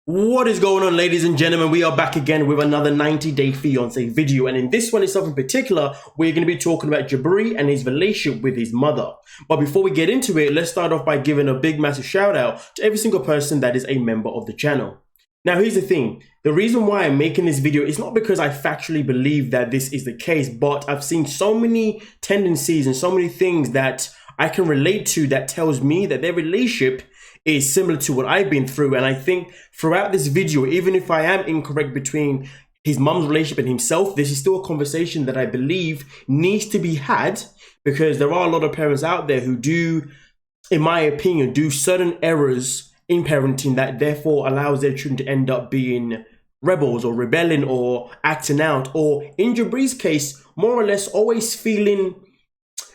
What is going on, ladies and gentlemen? We are back again with another 90-day fiance video, and in this one itself in particular, we're going to be talking about Jibri and his relationship with his mother. But before we get into it, let's start off by giving a big massive shout out to every single person that is a member of the channel. Now, here's the thing. The reason why I'm making this video is not because I factually believe that this is the case, but I've seen so many tendencies and so many things that I can relate to that tells me that their relationship is similar to what I've been through. And I think throughout this video, even if I am incorrect between his mum's relationship and himself, this is still a conversation that I believe needs to be had, because there are a lot of parents out there who do, in my opinion, do certain errors in parenting that therefore allows their children to end up being rebels or rebelling or acting out, or in Jibri's case, more or less always feeling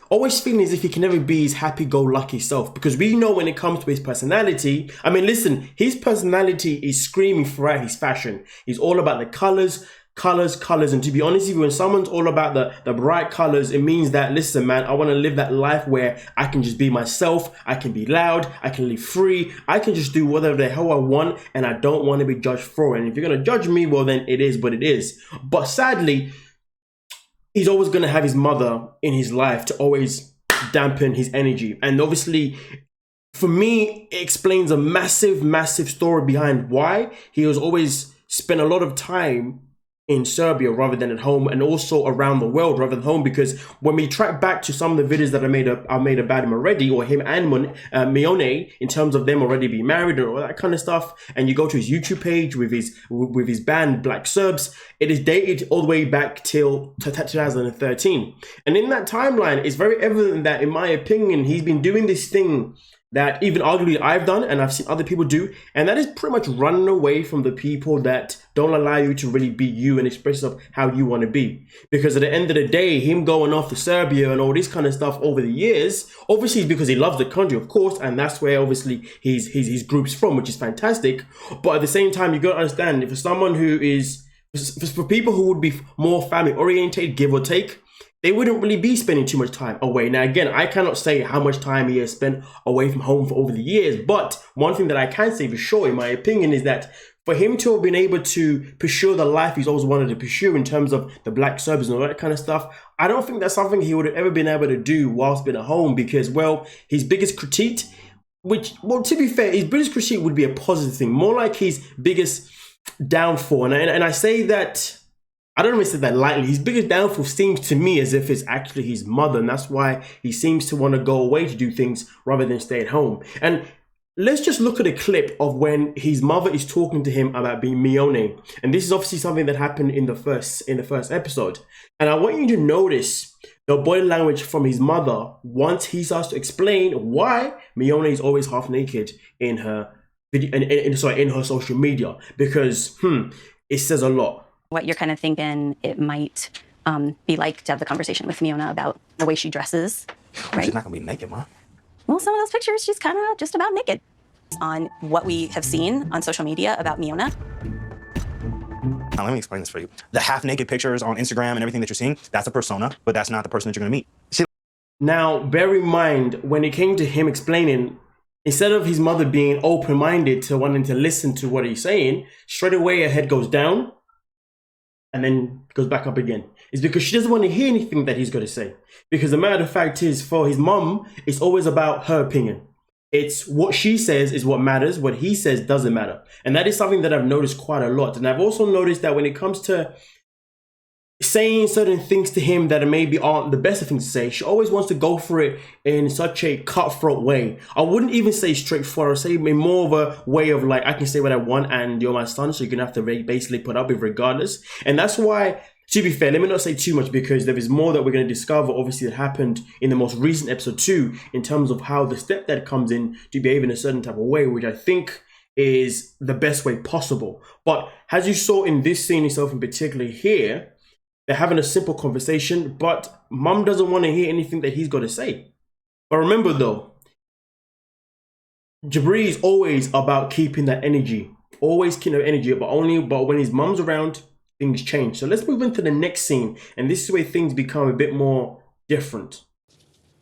as if he can never be his happy-go-lucky self. Because we know when it comes to his personality, I mean, listen, his personality is screaming throughout his fashion. He's all about the colors. And to be honest with you, when someone's all about the bright colors, it means that, listen, man, I want to live that life where I can just be myself. I can be loud. I can live free. I can just do whatever the hell I want, and I don't want to be judged for it. And if you're going to judge me, well, then it is what it is. But sadly, he's always going to have his mother in his life to always dampen his energy. And obviously, for me, it explains a massive story behind why he has always spent a lot of time in Serbia rather than at home, and also around the world rather than home. Because when we track back to some of the videos that I made about him already, or him and Miona, in terms of them already being married and all that kind of stuff, and you go to his YouTube page with his band Black Serbs, it is dated all the way back till 2013. And in that timeline, it's very evident that, in my opinion, he's been doing this thing that even arguably I've done and I've seen other people do, and that is pretty much running away from the people that don't allow you to really be you and express of how you want to be. Because at the end of the day, him going off to Serbia and all this kind of stuff over the years, obviously it's because he loves the country, of course, and that's where obviously his group's from, which is fantastic. But at the same time, you got to understand, if for someone who is, for people who would be more family oriented, give or take, they wouldn't really be spending too much time away. Now, again, I cannot say how much time he has spent away from home for over the years, but one thing that I can say for sure, in my opinion, is that for him to have been able to pursue the life he's always wanted to pursue in terms of the Black Serbs and all that kind of stuff, I don't think that's something he would have ever been able to do whilst being at home. Because, well, his biggest critique, to be fair, his biggest critique would be a positive thing, more like his biggest downfall. And I say that, I don't even say that lightly. His biggest downfall seems to me as if it's actually his mother, and that's why he seems to want to go away to do things rather than stay at home. And let's just look at a clip of when his mother is talking to him about being miona. And this is obviously something that happened in the first episode. And I want you to notice the body language from his mother once he starts to explain why miona is always half naked in her video, in her social media, because it says a lot. What you're kind of thinking it might be like to have the conversation with Miona about the way she dresses, right? She's not gonna be naked, Mom. Well, some of those pictures, she's kind of just about naked. On what we have seen on social media about Miona. Now, let me explain this for you. The half-naked pictures on Instagram and everything that you're seeing, that's a persona, but that's not the person that you're gonna meet. Now, bear in mind, when it came to him explaining, instead of his mother being open-minded to wanting to listen to what he's saying, straight away her head goes down and then goes back up again. It's because she doesn't want to hear anything that he's going to say. Because the matter of fact is, for his mom, it's always about her opinion. It's what she says is what matters. What he says doesn't matter. And that is something that I've noticed quite a lot. And I've also noticed that when it comes to saying certain things to him that maybe aren't the best of things to say, she always wants to go for it in such a cutthroat way. I wouldn't even say straightforward. I'd say in more of a way of like, I can say what I want and you're my son, so you're gonna have to basically put up with regardless. And that's why, to be fair, let me not say too much, because there is more that we're going to discover, obviously, that happened in the most recent episode 2, in terms of how the stepdad comes in to behave in a certain type of way, which I think is the best way possible. But as you saw in this scene itself in particular here, they're having a simple conversation, but mum doesn't want to hear anything that he's got to say. But remember though, Jibri is always about keeping that energy, but when his mum's around, things change. So let's move into the next scene, and this is where things become a bit more different.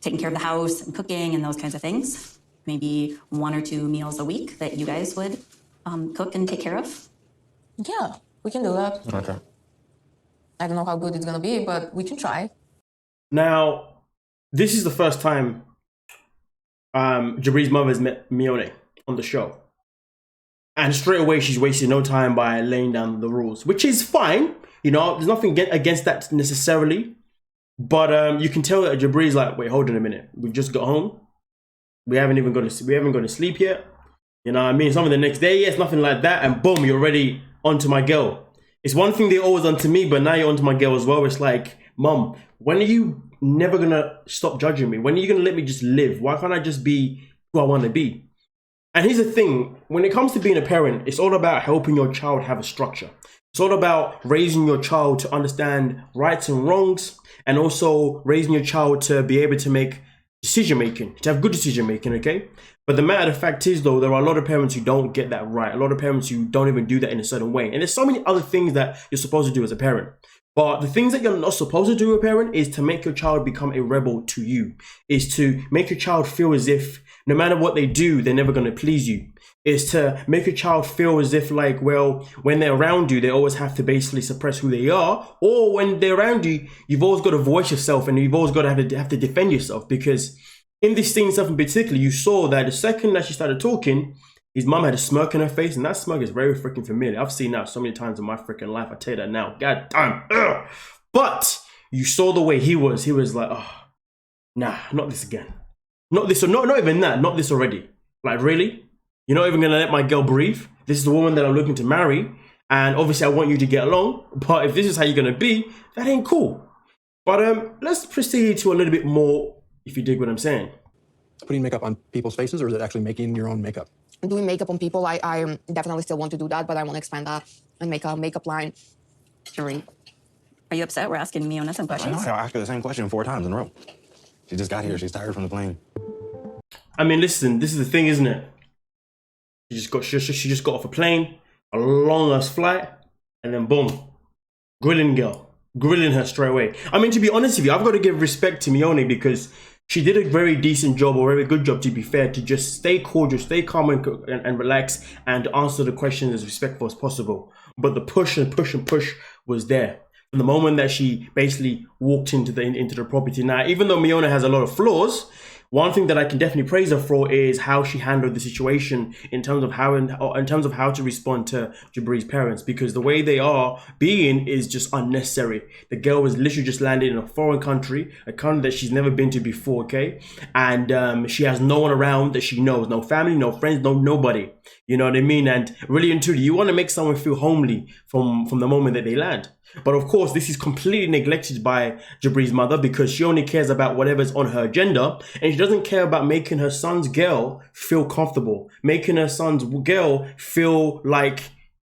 Taking care of the house and cooking and those kinds of things. Maybe 1 or 2 meals a week that you guys would cook and take care of? Yeah, we can do that. Okay. I don't know how good it's gonna be, but we can try. Now, this is the first time Jibri's mother has met Mione on the show. And straight away, she's wasting no time by laying down the rules, which is fine. You know, there's nothing against that necessarily. But you can tell that Jibri's like, wait, hold on a minute. We've just got home. We haven't gone to sleep yet. You know what I mean? Something the next day, yes, nothing like that. And boom, you're already onto my girl. It's one thing they're always onto me, but now you're onto my girl as well. It's like, Mom, when are you never gonna stop judging me? When are you gonna let me just live? Why can't I just be who I want to be? And here's the thing, when it comes to being a parent, it's all about helping your child have a structure. It's all about raising your child to understand rights and wrongs, and also raising your child to be able to make decision making, to have good decision making, okay? But the matter of fact is though, there are a lot of parents who don't get that right. A lot of parents who don't even do that in a certain way. And there's so many other things that you're supposed to do as a parent. But the things that you're not supposed to do as a parent is to make your child become a rebel to you. Is to make your child feel as if no matter what they do, they're never going to please you. Is to make your child feel as if like, well, when they're around you, they always have to basically suppress who they are. Or when they're around you, you've always got to voice yourself and you've always got to have to defend yourself. Because in this scene stuff in particular, you saw that the second that she started talking, his mum had a smirk on her face, and that smirk is very freaking familiar. I've seen that so many times in my freaking life. I tell you that now. God damn. Ugh. But you saw the way he was. He was like, oh, nah, not this again. Not this, or not even that. Not this already. Like, really? You're not even gonna let my girl breathe? This is the woman that I'm looking to marry, and obviously I want you to get along. But if this is how you're gonna be, that ain't cool. But let's proceed to a little bit more, if you dig what I'm saying. Putting makeup on people's faces, or is it actually making your own makeup? Doing makeup on people, I definitely still want to do that, but I want to expand that and make a makeup line. Jibri, are you upset we're asking Miona some I know, questions? I asked her the same question 4 times in a row. She just got here. She's tired from the plane. I mean, listen, this is the thing, isn't it? She just got off a plane, a long ass flight, and then boom, grilling her straight away. I mean, to be honest with you, I've got to give respect to Mione because she did a very decent job, or a very good job, to be fair, to just stay cordial, stay calm and relax, and answer the questions as respectful as possible. But the push was there from the moment that she basically walked into the property. Now, even though Miona has a lot of flaws, one thing that I can definitely praise her for is how she handled the situation in terms of how to respond to Jibri's parents, because the way they are being is just unnecessary. The girl was literally just landed in a foreign country, a country that she's never been to before, okay? And she has no one around that she knows, no family, no friends, nobody. You know what I mean? And really and truly, you want to make someone feel homely from the moment that they land. But of course, this is completely neglected by Jibri's mother because she only cares about whatever's on her agenda, and she doesn't care about making her son's girl feel comfortable, making her son's girl feel like,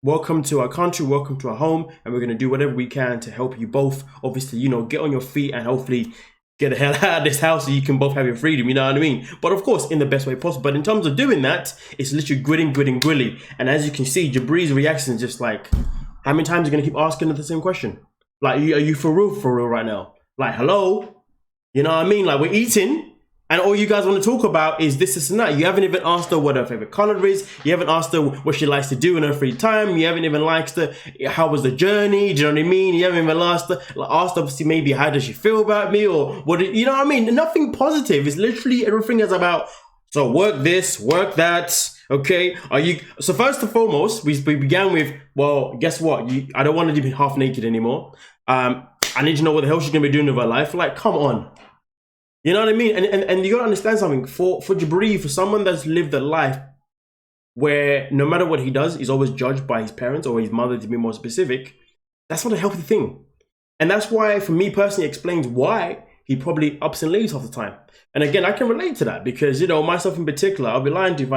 welcome to our country, welcome to our home, and we're going to do whatever we can to help you both, obviously, you know, get on your feet and hopefully get the hell out of this house so you can both have your freedom, you know what I mean? But of course, in the best way possible. But in terms of doing that, it's literally grilling. And as you can see, Jibri's reaction is just like, how many times are you going to keep asking her the same question? Like, are you for real right now? Like, hello? You know what I mean? Like, we're eating, and all you guys want to talk about is this and that. You haven't even asked her what her favorite color is. You haven't asked her what she likes to do in her free time. You haven't even asked her how was the journey. Do you know what I mean? You haven't even asked her maybe how does she feel about me, or what? You know what I mean? Nothing positive. It's literally everything is about, so work this, work that. Okay, so first and foremost, we began with, well, guess what? I don't want to be half naked anymore. I need to know what the hell she's gonna be doing with her life. Like, come on. You know what I mean? And you gotta understand something. For Jibri, for someone that's lived a life where no matter what he does, he's always judged by his parents or his mother, to be more specific, that's not a healthy thing. And that's why, for me personally, it explains why he probably ups and leaves half the time. And again, I can relate to that because, you know, myself in particular, I'd be lying to you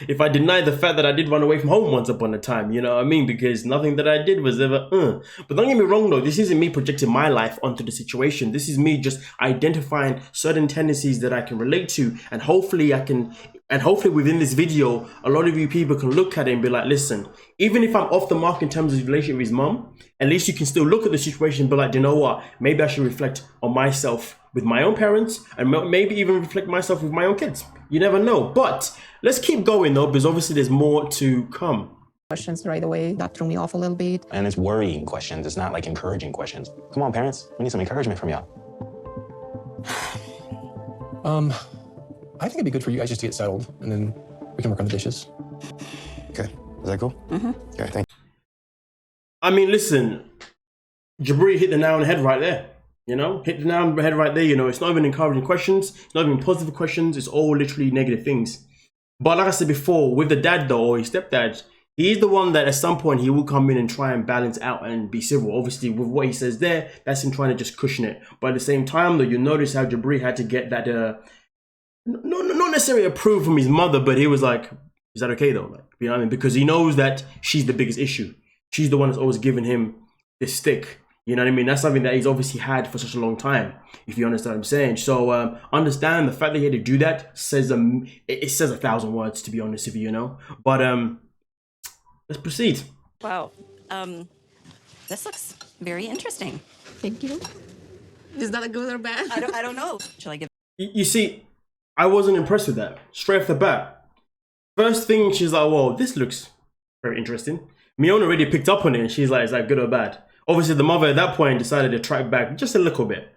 if I denied the fact that I did run away from home once upon a time, you know what I mean? Because nothing that I did was ever, But don't get me wrong though, this isn't me projecting my life onto the situation. This is me just identifying certain tendencies that I can relate to, and hopefully within this video, a lot of you people can look at it and be like, listen, even if I'm off the mark in terms of his relationship with his mum, at least you can still look at the situation and be like, you know what, maybe I should reflect on myself with my own parents, and maybe even reflect myself with my own kids. You never know. But let's keep going though, because obviously there's more to come. Questions right away. That threw me off a little bit. And it's worrying questions. It's not like encouraging questions. Come on, parents. We need some encouragement from y'all. I think it'd be good for you guys just to get settled, and then we can work on the dishes. Okay. Is that cool? Mm-hmm. Okay, thank you. I mean, listen, Jibri hit the nail on the head right there. You know, hit the nail on the head right there. You know, it's not even encouraging questions. It's not even positive questions. It's all literally negative things. But like I said before, with the dad though, or his stepdad, he's the one that at some point he will come in and try and balance out and be civil. Obviously, with what he says there, that's him trying to just cushion it. But at the same time, though, you notice how Jibri had to get that, not necessarily approved from his mother, but he was like, is that okay though? Like, you know what I mean? Because he knows that she's the biggest issue. She's the one that's always giving him this stick. You know what I mean? That's something that he's obviously had for such a long time, if you understand what I'm saying. So understand the fact that he had to do that says it says 1,000 words, to be honest with you, you know. But let's proceed. Wow. This looks very interesting. Thank you. Is that a good or bad? I don't know. Shall I give? You see, I wasn't impressed with that straight off the bat. First thing, she's like, "Whoa, this looks very interesting." Miona already picked up on it, and she's like, "Is that good or bad?" Obviously, the mother at that point decided to track back just a little bit.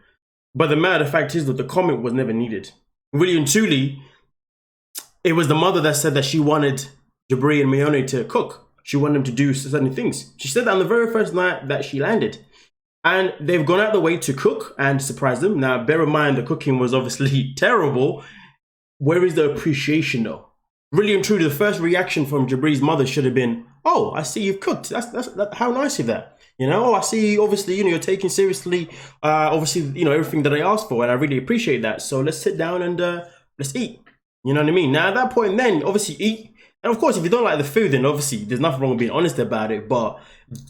But the matter of fact is that the comment was never needed. Really and truly, it was the mother that said that she wanted Jibri and Miona to cook. She wanted them to do certain things. She said that on the very first night that she landed. And they've gone out the way to cook and surprise them. Now, bear in mind, the cooking was obviously terrible. Where is the appreciation though? Really and truly, the first reaction from Jibri's mother should have been, "Oh, I see you've cooked. That's how nice of that. You know, oh, I see, obviously, you know, you're taking seriously, obviously, you know, everything that I asked for, and I really appreciate that. So let's sit down and let's eat." You know what I mean? Now, at that point, then, obviously, eat. And of course, if you don't like the food, then obviously, there's nothing wrong with being honest about it. But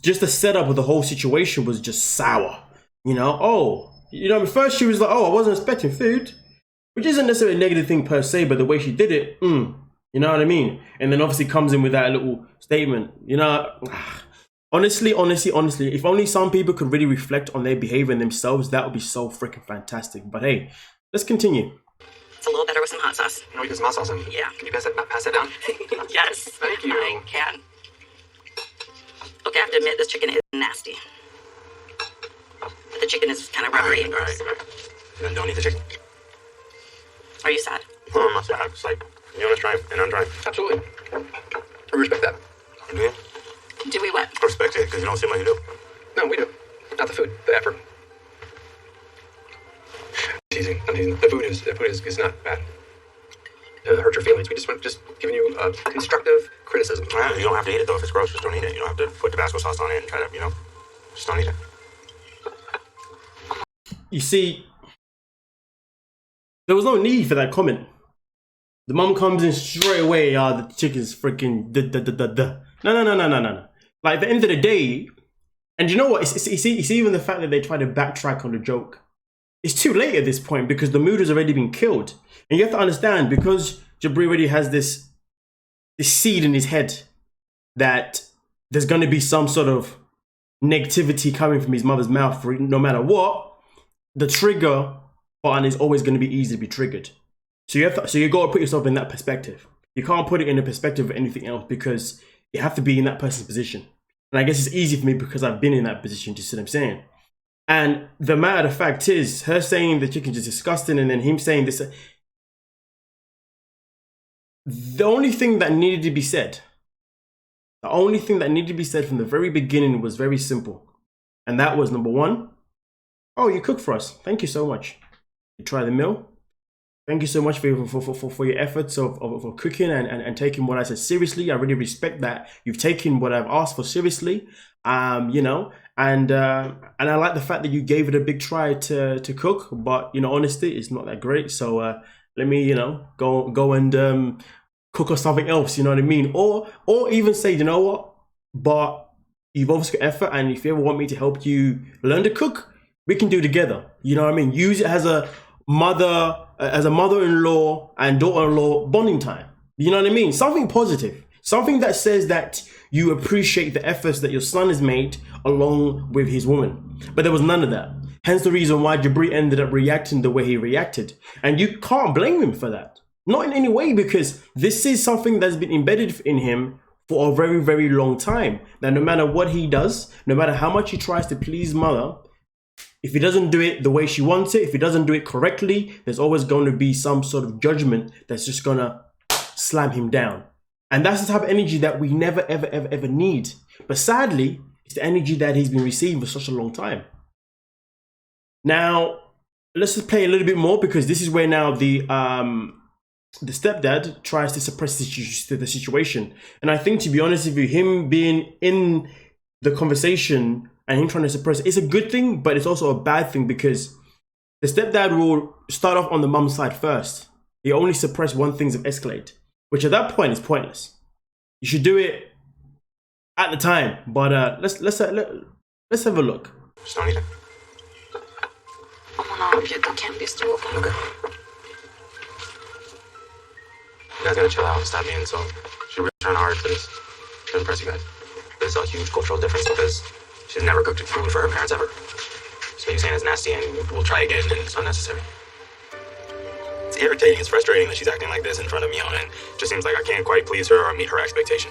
just the setup of the whole situation was just sour. You know, oh, you know, at first she was like, "Oh, I wasn't expecting food," which isn't necessarily a negative thing per se, but the way she did it, you know what I mean? And then obviously comes in with that little statement, you know. Honestly, if only some people could really reflect on their behavior and themselves, that would be so freaking fantastic. But hey, let's continue. It's a little better with some hot sauce. You know, you put some hot sauce in. Yeah. Can you pass that down? Yes. Thank you. I can. Okay, I have to admit, this chicken is nasty. The chicken is kind of rubbery. All right. Then don't eat the chicken. Are you sad? No, I'm not sad. It's like, you want to try and I'm trying. Absolutely. I respect that. You do? Do we what? I respect it because you don't seem like you do. No, we do. Not the food, the effort. I'm teasing. The food is not bad. It hurt your feelings. We just giving you constructive criticism. You don't have to eat it though. If it's gross, just don't eat it. You don't have to put Tabasco sauce on it and try to, you know, just don't eat it. You see, there was no need for that comment. The mum comes in straight away, the chicken's freaking No. Like, at the end of the day, and you know what? It's even the fact that they try to backtrack on the joke. It's too late at this point because the mood has already been killed. And you have to understand, because Jibri already has this seed in his head that there's going to be some sort of negativity coming from his mother's mouth for no matter what, the trigger button is always going to be easy to be triggered. So you got to put yourself in that perspective. You can't put it in the perspective of anything else because you have to be in that person's position. And I guess it's easy for me because I've been in that position, just what I'm saying. And the matter of fact is, her saying the chicken's just disgusting and then him saying this. The only thing that needed to be said, from the very beginning was very simple. And that was, number one, "Oh, you cook for us. Thank you so much. You try the meal. Thank you so much for your efforts of cooking and taking what I said seriously. I really respect that you've taken what I've asked for seriously. You know, and I like the fact that you gave it a big try to cook, but you know, honestly, it's not that great. So let me, you know, go and cook us something else. You know what I mean? Or even say, you know what? But you've obviously got effort, and if you ever want me to help you learn to cook, we can do it together. You know what I mean? Use it as a mother-in-law and daughter-in-law bonding time. You know what I mean? Something positive. Something that says that you appreciate the efforts that your son has made along with his woman. But there was none of that. Hence the reason why Jibri ended up reacting the way he reacted. And you can't blame him for that. Not in any way, because this is something that's been embedded in him for a very, very long time. That no matter what he does, no matter how much he tries to please mother, if he doesn't do it the way she wants it, if he doesn't do it correctly, there's always going to be some sort of judgment that's just gonna slam him down. And that's the type of energy that we never, ever, ever, ever need. But sadly, it's the energy that he's been receiving for such a long time. Now, let's just play a little bit more, because this is where now the stepdad tries to suppress the situation. And I think, to be honest with you, him being in the conversation and him trying to suppress it, it's a good thing, but it's also a bad thing, because the stepdad will start off on the mum's side first. He only suppress when things have escalated, which at that point is pointless. You should do it at the time. But let's have a look. Just don't eat it. Okay. You guys gotta chill out and stop being so. She's really trying hard for this to impress you guys. There's a huge cultural difference because she's never cooked food for her parents ever. So you're saying it's nasty and we'll try again and it's unnecessary. It's irritating, it's frustrating that she's acting like this in front of Miona, and it just seems like I can't quite please her or meet her expectation.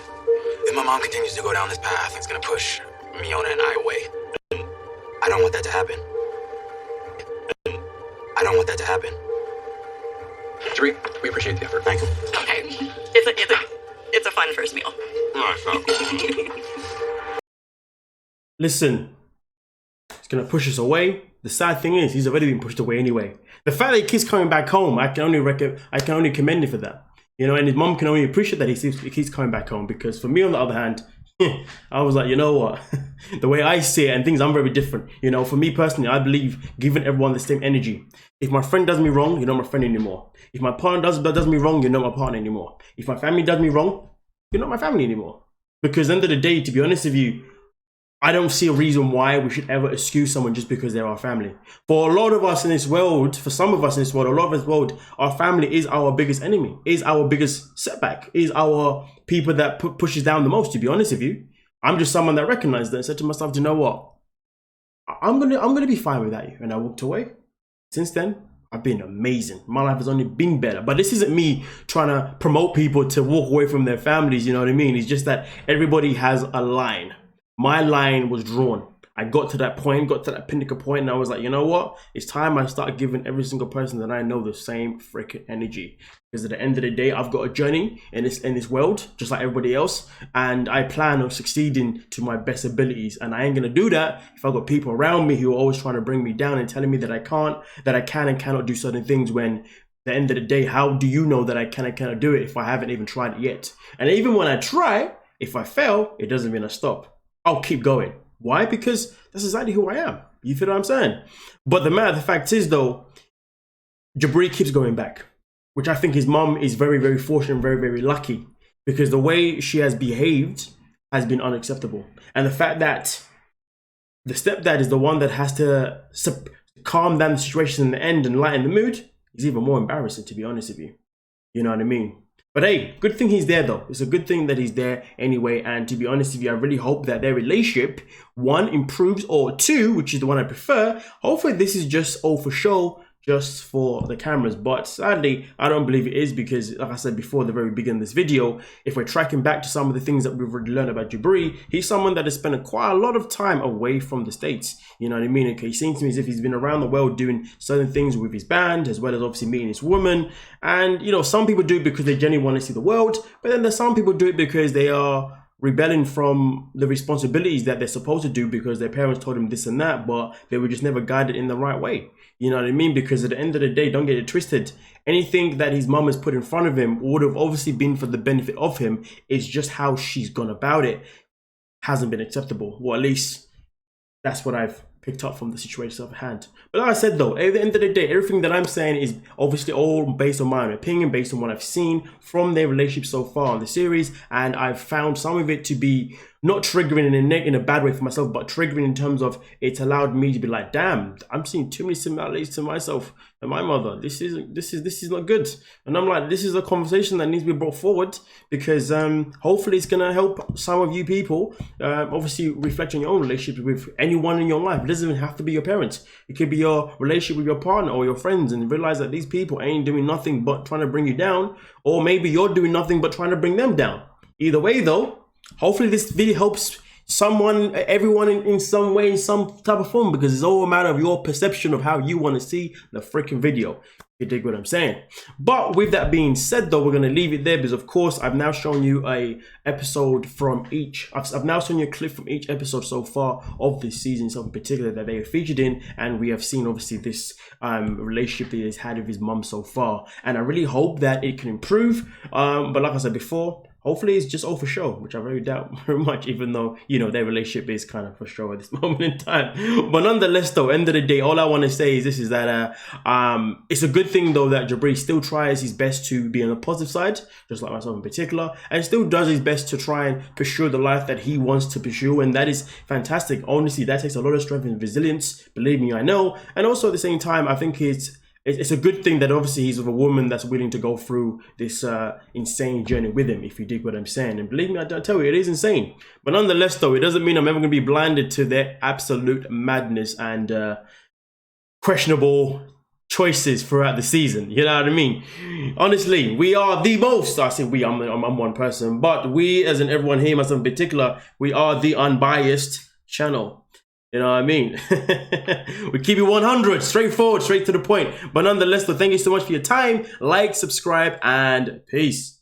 If my mom continues to go down this path, it's gonna push Miona and I away. And I don't want that to happen. I don't want that to happen. Jibri, we appreciate the effort. Thank you. Okay, it's a fun first meal. Listen, it's gonna push us away. The sad thing is, he's already been pushed away anyway. The fact that he keeps coming back home, I can only commend him for that. You know, and his mom can only appreciate that he keeps coming back home, because for me, on the other hand, I was like, you know what? The way I see it and things, I'm very different. You know, for me personally, I believe giving everyone the same energy. If my friend does me wrong, you're not my friend anymore. If my partner does me wrong, you're not my partner anymore. If my family does me wrong, you're not my family anymore. Because at the end of the day, to be honest with you, I don't see a reason why we should ever excuse someone just because they're our family. For a lot of us in this world, for some of us in this world, a lot of this world, our family is our biggest enemy, is our biggest setback, is our people that pushes down the most, to be honest with you. I'm just someone that recognized that and said to myself, do you know what? I'm gonna be fine without you. And I walked away. Since then, I've been amazing. My life has only been better. But this isn't me trying to promote people to walk away from their families, you know what I mean? It's just that everybody has a line. My line was drawn. I got to that point, got to that pinnacle point, and I was like, you know what? It's time I start giving every single person that I know the same freaking energy. Because at the end of the day, I've got a journey in this world, just like everybody else, and I plan on succeeding to my best abilities. And I ain't gonna do that if I've got people around me who are always trying to bring me down and telling me that I can and cannot do certain things, when at the end of the day, how do you know that I can and cannot do it if I haven't even tried it yet? And even when I try, if I fail, it doesn't mean I stop. I'll keep going. Why? Because that's exactly who I am. You feel what I'm saying? But the fact is, though, Jibri keeps going back, which I think his mum is very, very fortunate and very, very lucky, because the way she has behaved has been unacceptable. And the fact that the stepdad is the one that has to calm down the situation in the end and lighten the mood is even more embarrassing, to be honest with you. You know what I mean? But hey, good thing he's there though. It's a good thing that he's there anyway. And to be honest with you, I really hope that their relationship, one, improves, or two, which is the one I prefer. Hopefully this is just all for show, just for the cameras. But sadly, I don't believe it is, because like I said before at the very beginning of this video, if we're tracking back to some of the things that we've already learned about Jibri, he's someone that has spent quite a lot of time away from the States. You know what I mean? Okay, he seems to me as if he's been around the world doing certain things with his band, as well as obviously meeting this woman. And, you know, some people do it because they genuinely want to see the world, but then there's some people do it because they are rebelling from the responsibilities that they're supposed to do because their parents told them this and that, but they were just never guided in the right way. You know what I mean? Because at the end of the day, don't get it twisted. Anything that his mum has put in front of him would have obviously been for the benefit of him. It's just how she's gone about it hasn't been acceptable. Well, at least that's what I've picked up from the situation at hand. But like I said though, at the end of the day, everything that I'm saying is obviously all based on my own opinion, based on what I've seen from their relationship so far in the series, and I've found some of it to be not triggering in a bad way for myself, but triggering in terms of it's allowed me to be like, damn, I'm seeing too many similarities to myself and my mother. This is not good. And I'm like, this is a conversation that needs to be brought forward, because hopefully it's gonna help some of you people obviously reflect on your own relationship with anyone in your life. It doesn't even have to be your parents. It could be your relationship with your partner or your friends, and realize that these people ain't doing nothing but trying to bring you down, or maybe you're doing nothing but trying to bring them down. Either way though, hopefully this video helps everyone in some way, in some type of form, because it's all a matter of your perception of how you want to see the freaking video. You dig what I'm saying? But with that being said though, we're going to leave it there, because of course I've now shown you a episode from each, I've now shown you a clip from each episode so far of this season, so in particular that they are featured in, and we have seen obviously this relationship that he's had with his mum so far, and I really hope that it can improve, but like I said before, hopefully it's just all for show, which I very doubt very much, even though, you know, their relationship is kind of for show at this moment in time. But nonetheless though, end of the day, all I want to say is this, is that it's a good thing though that Jibri still tries his best to be on the positive side, just like myself in particular, and still does his best to try and pursue the life that he wants to pursue, and that is fantastic. Honestly, that takes a lot of strength and resilience, believe me, I know. And also at the same time, I think it's a good thing that obviously he's with a woman that's willing to go through this insane journey with him, if you dig what I'm saying. And believe me, I tell you, it is insane. But nonetheless, though, it doesn't mean I'm ever going to be blinded to their absolute madness and questionable choices throughout the season. You know what I mean? Honestly, we are the most, I say we, I'm one person, but we, as in everyone here, myself in particular, we are the unbiased channel. You know what I mean? We keep it 100, straightforward, straight to the point. But nonetheless, though, thank you so much for your time. Like, subscribe, and peace.